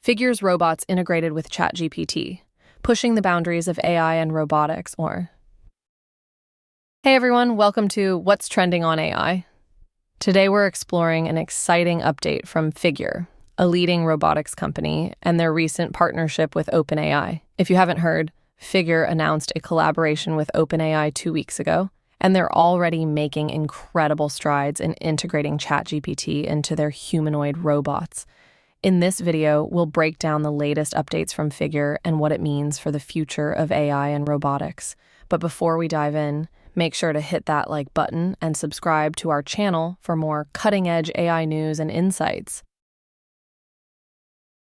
Figure's robots integrated with ChatGPT, pushing the boundaries of AI and robotics, or... Hey everyone, welcome to What's Trending on AI. Today we're exploring an exciting update from Figure, a leading robotics company, and their recent partnership with OpenAI. If you haven't heard, Figure announced a collaboration with OpenAI 2 weeks ago, and they're already making incredible strides in integrating ChatGPT into their humanoid robots. In this video, we'll break down the latest updates from Figure and what it means for the future of AI and robotics. But before we dive in, make sure to hit that like button and subscribe to our channel for more cutting-edge AI news and insights.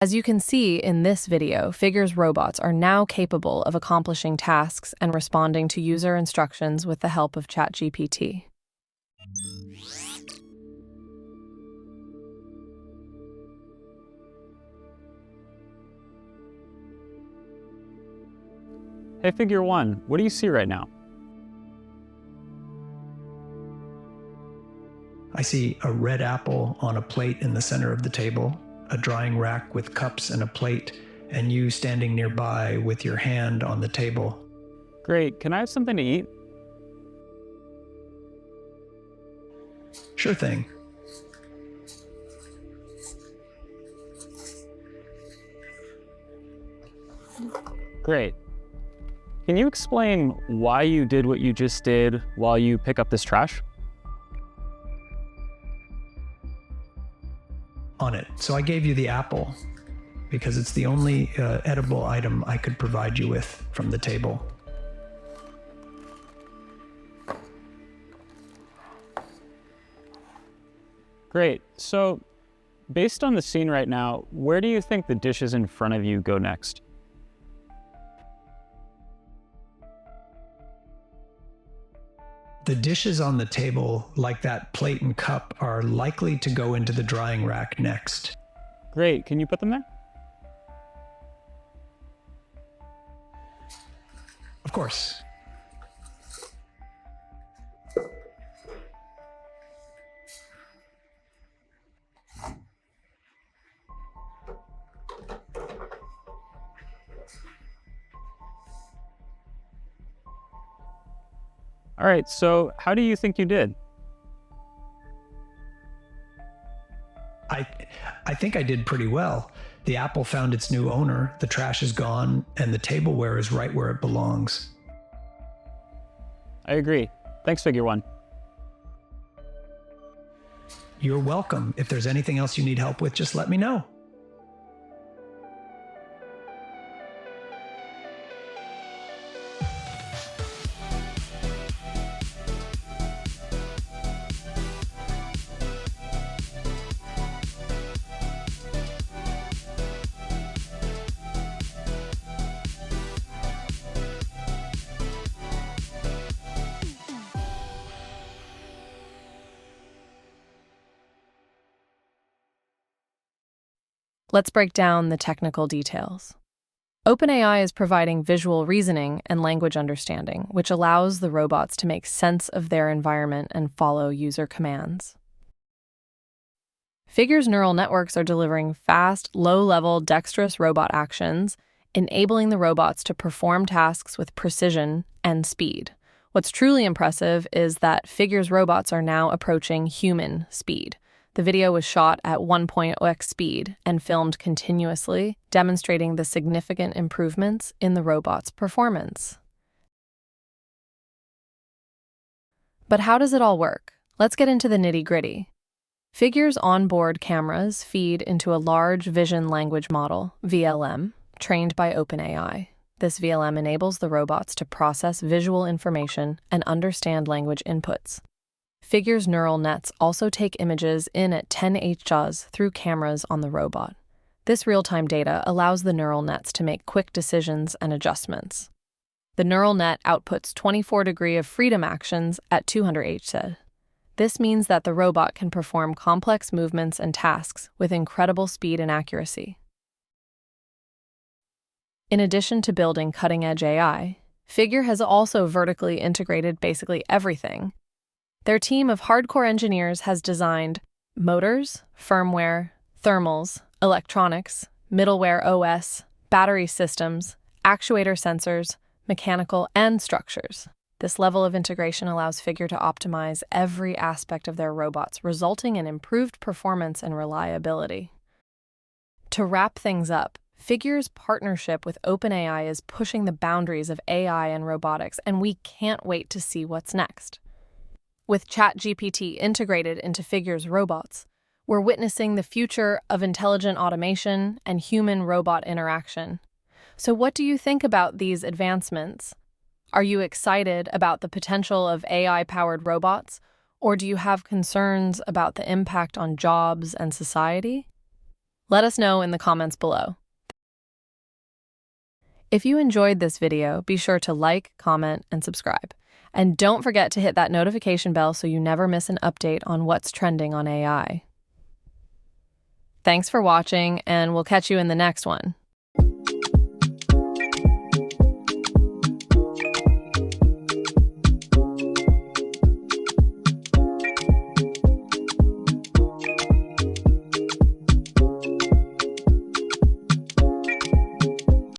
As you can see in this video, Figure's robots are now capable of accomplishing tasks and responding to user instructions with the help of ChatGPT. Hey, Figure 1, what do you see right now? I see a red apple on a plate in the center of the table, a drying rack with cups and a plate, and you standing nearby with your hand on the table. Great, can I have something to eat? Sure thing. Great. Can you explain why you did what you just did while you pick up this trash? On it. So I gave you the apple because it's the only edible item I could provide you with from the table. Great. So, based on the scene right now, where do you think the dishes in front of you go next? The dishes on the table, like that plate and cup, are likely to go into the drying rack next. Great. Can you put them there? Of course. All right, so how do you think you did? I think I did pretty well. The apple found its new owner, the trash is gone, and the tableware is right where it belongs. I agree. Thanks, Figure 1. You're welcome. If there's anything else you need help with, just let me know. Let's break down the technical details. OpenAI is providing visual reasoning and language understanding, which allows the robots to make sense of their environment and follow user commands. Figure's neural networks are delivering fast, low-level, dexterous robot actions, enabling the robots to perform tasks with precision and speed. What's truly impressive is that Figure's robots are now approaching human speed. The video was shot at 1.0x speed and filmed continuously, demonstrating the significant improvements in the robot's performance. But how does it all work? Let's get into the nitty-gritty. Figure's onboard cameras feed into a large vision language model, VLM, trained by OpenAI. This VLM enables the robots to process visual information and understand language inputs. Figure's neural nets also take images in at 10 Hz through cameras on the robot. This real-time data allows the neural nets to make quick decisions and adjustments. The neural net outputs 24 degree of freedom actions at 200 Hz. This means that the robot can perform complex movements and tasks with incredible speed and accuracy. In addition to building cutting-edge AI, Figure has also vertically integrated basically everything. Their team of hardcore engineers has designed motors, firmware, thermals, electronics, middleware OS, battery systems, actuator sensors, mechanical, and structures. This level of integration allows Figure to optimize every aspect of their robots, resulting in improved performance and reliability. To wrap things up, Figure's partnership with OpenAI is pushing the boundaries of AI and robotics, and we can't wait to see what's next. With ChatGPT integrated into Figure's robots, we're witnessing the future of intelligent automation and human-robot interaction. So what do you think about these advancements? Are you excited about the potential of AI-powered robots, or do you have concerns about the impact on jobs and society? Let us know in the comments below. If you enjoyed this video, be sure to like, comment, and subscribe. And don't forget to hit that notification bell so you never miss an update on what's trending on AI. Thanks for watching, and we'll catch you in the next one.